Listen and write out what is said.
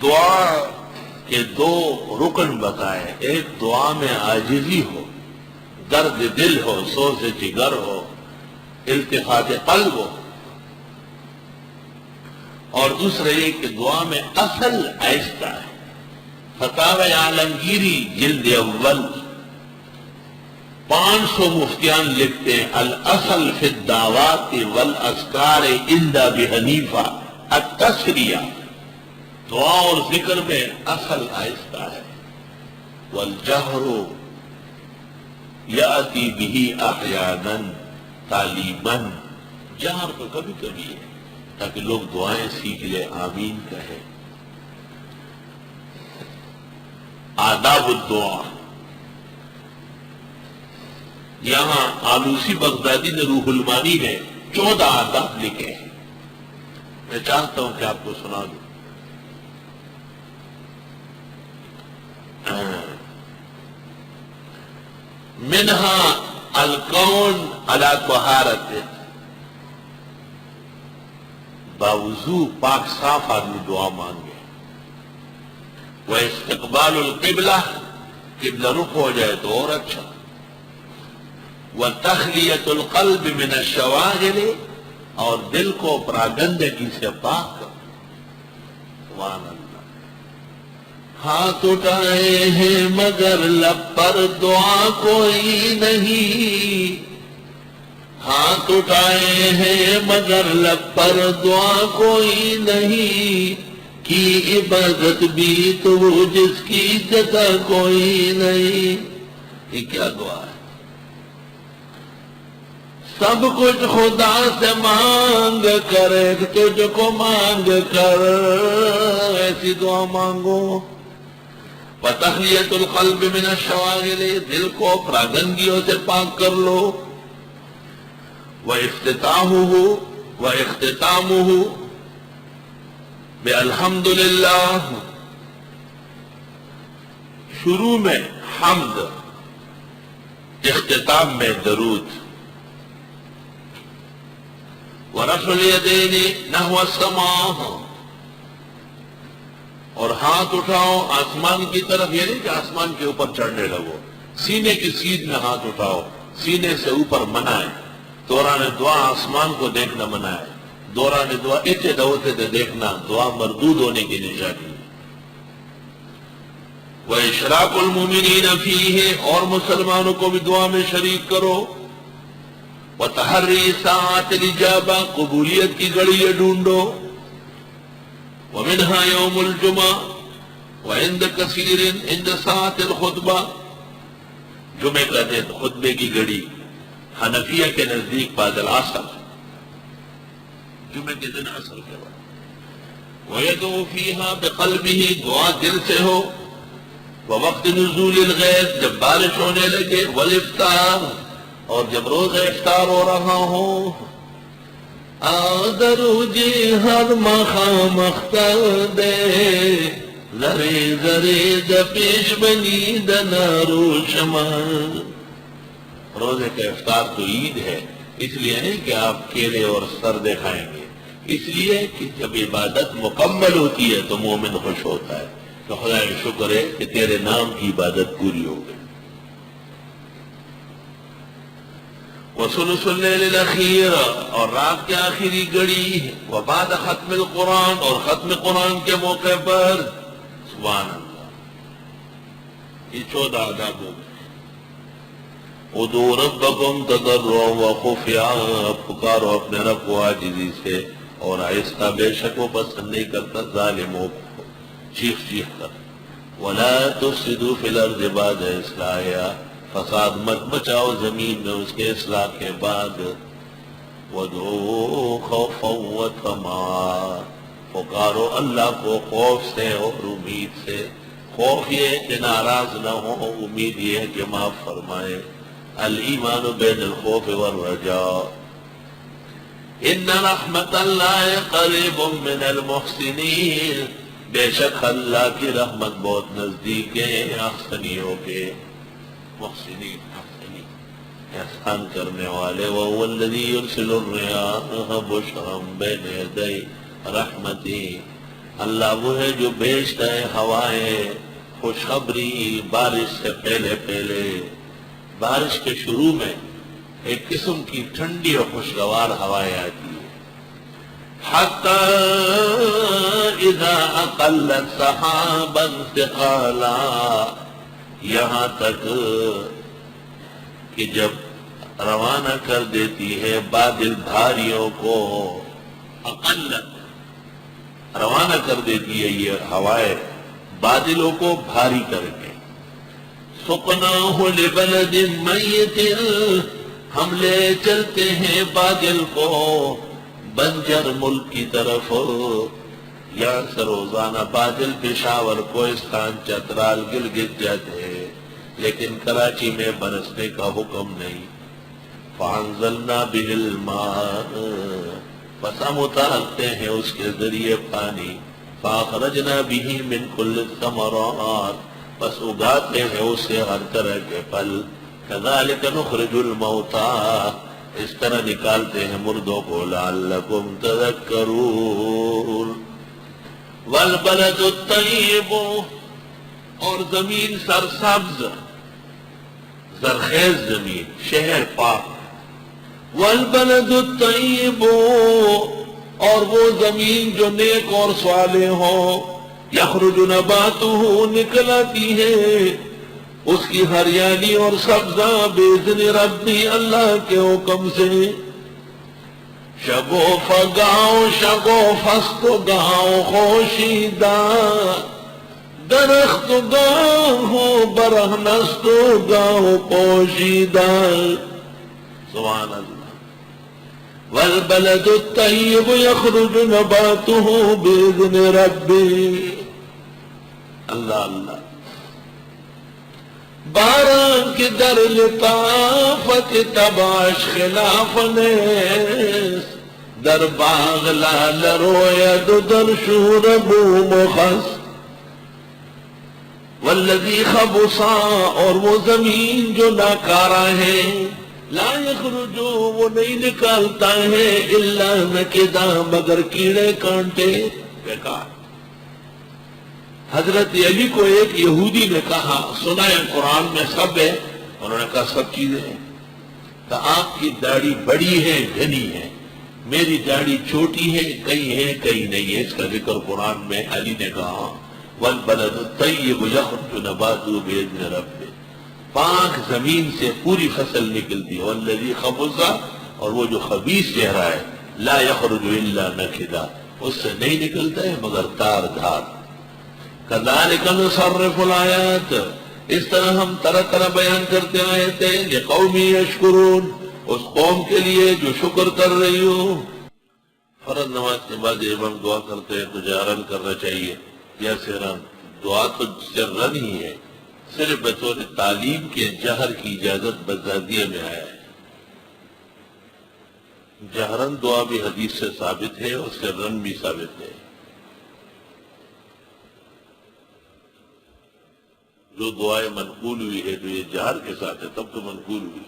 دعا کے دو رکن بتائے، ایک دعا میں عاجزی ہو، درد دل ہو، سوز جگر ہو، التفات قلب ہو، اور دوسرے یہ کہ دعا میں اصل آہستہ ہے۔ فتاوی عالمگیری جلد اول 500 مفتیان لکھتے ہیں الاصل فی الدعوات والاذکار عند ابی حنیفہ التسریہ، دعا اور ذکر میں اصل آہستہ ہے۔ والجہر یاتی بہ احیانا تعلیما، جہر تو کبھی کبھی ہے تاکہ لوگ دعائیں سیکھ لیں، آمین کہے۔ آداب الدعا، یہاں آلوسی بغدادی نے روح المانی میں 14 آداب لکھے ہیں، میں چاہتا ہوں کہ آپ کو سنا دوں۔ منہا الکون علی طہارت، باوضو پاک صاف آدمی دعا مانگے۔ وہ استقبال القبلہ، قبلہ رخ ہو جائے تو اور اچھا۔ وتخلیۃ القلب من الشواغل، اور دل کو پراگندگی سے پاک کر۔ سبحان اللہ۔ ہاتھ اٹھائے ہیں مگر لب پر دعا کوئی نہیں، ہاتھ اٹھائے ہیں مگر لب پر دعا کوئی نہیں، کی عبادت بھی تو جس کی جگہ کوئی نہیں۔ یہ کیا دعا ہے؟ سب کچھ خدا سے مانگ کر تجھ کو مانگ کر، ایسی دعا مانگو۔ وتخلیۃ القلب من الشواغل، دل کو پراگندگیوں سے پاک کر لو۔ واختتامہ بالحمد للہ، شروع میں حمد، اختتام میں درود۔ ورفع الیدین نحو السماء، اور ہاتھ اٹھاؤ آسمان کی طرف، یہ نہیں کہ آسمان کے اوپر چڑھنے لگو، سینے کی سیدھ میں ہاتھ اٹھاؤ، سینے سے اوپر منع ہے۔ دوران دعا آسمان کو دیکھنا منع ہے، دوران دعا اتنے دوتے سے دیکھنا دعا مردود ہونے کی نشانی ہے۔ وَإِشْرَاكُ الْمُؤْمِنِينَ فِيهِ، اور مسلمانوں کو بھی دعا میں شریک کرو۔ وَتَحَرِّي سَاعَةَ الْإِجَابَةِ، قبولیت کی گھڑی ڈھونڈو۔ وَمِنْهَا يَوْمُ الْجُمَعَةِ وَعِنْدَ كَثِيرٍ عِنْدَ سَاعَةِ الْخُطْبَةِ، جمعے کا دن خطبے کی گھڑی حنفیہ کے نزدیک بعد العصر، جمعے کے دن عصر کے بعد۔ وَيَدْعُو فِيهَا بِقَلْبِهِ، دعا دل سے ہو۔ وَوَقْتِ نُزُولِ الْغَيْثِ، جب بارش ہونے لگے۔ وَالْإِفْطَارِ، اور جب روز افطار ہو رہا ہو۔ آدرو جی ہر مخام اختر دے، ذرے ذرے د پیش بنی دنارو شمال۔ روزے کا افطار تو عید ہے، اس لیے نہیں کہ آپ کیلے اور سردے کھائیں گے، اس لیے کہ جب عبادت مکمل ہوتی ہے تو مومن خوش ہوتا ہے کہ خدا کا شکر ہے کہ تیرے نام کی عبادت پوری ہو گئی۔ وثلث اللیل الاخیر، اور رات کے آخری گھڑی۔ وبعد ختم القرآن، اور ختم قرآن کے موقع پر۔ سبحان اللہ، یہ 14 آداب ہو گئے۔ ادعوا ربکم تضرعا وخفیا، پکارو اپنے رب کو عاجزی سے اور آہستہ، بے شک وہ پسند نہیں کرتا ظالموں کو چیخ چیخ کر۔ ولا تفسدوا فی الارض بعد اصلاحها، فساد مت مچاؤ زمین میں اس کے اصلاح کے بعد۔ وادعوہ خوفا وطمعا، پکارو اللہ کو خوف سے اور امید سے۔ خوف یہ ہے کہ ناراض نہ ہو، امید یہ ہے کہ معاف فرمائے۔ الایمان بین الخوف والرجاء، ان رحمت اللہ قریب من المحسنین، بے شک اللہ کی رحمت بہت نزدیک ہے احسنیوں کے۔ محسنین، احسنی، احسان کرنے والے۔ وَهُوَ الَّذِي يُرْسِلُ الرِّيَاحَ بُشْرًا بَيْنَ يَدَيْ رَحْمَتِهِ، اللہ وہ ہے جو بھیجتا ہے ہوائیں خوشخبری بارش سے پہلے پہلے. بارش کے شروع میں ایک قسم کی ٹھنڈی اور خوشگوار ہوائیں آتی ہیں. حتی اذا اقلت سحابا ثقالا، یہاں تک کہ جب روانہ کر دیتی ہے بادل بھاریوں کو. اقلت روانہ کر دیتی ہے یہ ہوائیں بادلوں کو بھاری کر کے. سقناہ لبلد میت، ہم لے چلتے ہیں بادل کو بنجر ملک کی طرف. یہاں سے روزانہ بادل پشاور کوہستان چترال گلگت جاتے ہیں لیکن کراچی میں برسنے کا حکم نہیں. فانزلنا به الماء، بس ہم اتارتے ہیں اس کے ذریعے پانی. فاخرجنا به من كل الثمرات، بس اگاتے ہیں اسے ہر طرح کے پھل. كذلك نخرج الموتى، اس طرح نکالتے ہیں مردوں کو. لعلكم تذكرون. والبلد الطيب، اور زمین سرسبز زرخیز زمین شہر پاک. والبلد الطيب، اور وہ زمین جو نیک اور صالح ہو. یخرج نباتہ، نکل آتی ہے اس کی ہریالی اور سبزہ باذن ربی، اللہ کے حکم سے. شگوف گاؤں شگوفست گاؤں خوشیدہ، درخت گاؤں برہنست گاؤں پوشیدہ. سبحان اللہ. والبلد الطیب یخرج نباتہ باذن ربی. اللہ اللہ. باران کی در لطافت تباش خلاف نیس، در باغ لال روید در شور بوم خس. والذی خبصا، اور وہ زمین جو ناکارہ ہے. لا یخرجو، وہ نہیں نکالتا ہے الا نکدا، مگر کیڑے کانٹے بیکار. حضرت علی کو ایک یہودی نے کہا، سنا ہے قرآن میں سب ہے؟ انہوں نے کہا سب چیزیں ہیں. کہ آپ کی داڑھی بڑی ہے گھنی ہے، میری داڑھی چھوٹی ہے، کہیں ہے کہیں نہیں ہے. اس کا ذکر قرآن میں. علی نے کہا والبلد الطیب یخرج نباتہ باذن ربہ، پاک زمین سے پوری فصل نکلتی ہے. والذی خبث، اور وہ جو خبیث چہرہ ہے، لا یخرج الا نکدا، اس سے نہیں نکلتا ہے مگر تار دھار. کذالک نصرف الآیات، اس طرح ہم طرح طرح بیان کرتے آئے تھے. لقوم یشکرون، اس قوم کے لیے جو شکر کر رہی ہو. فرض نماز کے بعد امام دعا کرتے ہیں تو جہرن کرنا چاہیے یا سرن؟ دعا تو سرن ہی ہے، صرف بطور تعلیم کے جہر کی اجازت بزادیہ میں آیا ہے. جہرن دعا بھی حدیث سے ثابت ہے اور سرن بھی ثابت ہے. جو دعائیں منقول ہوئی ہے جو یہ جہر کے ساتھ ہے تب تو منقول ہوئی.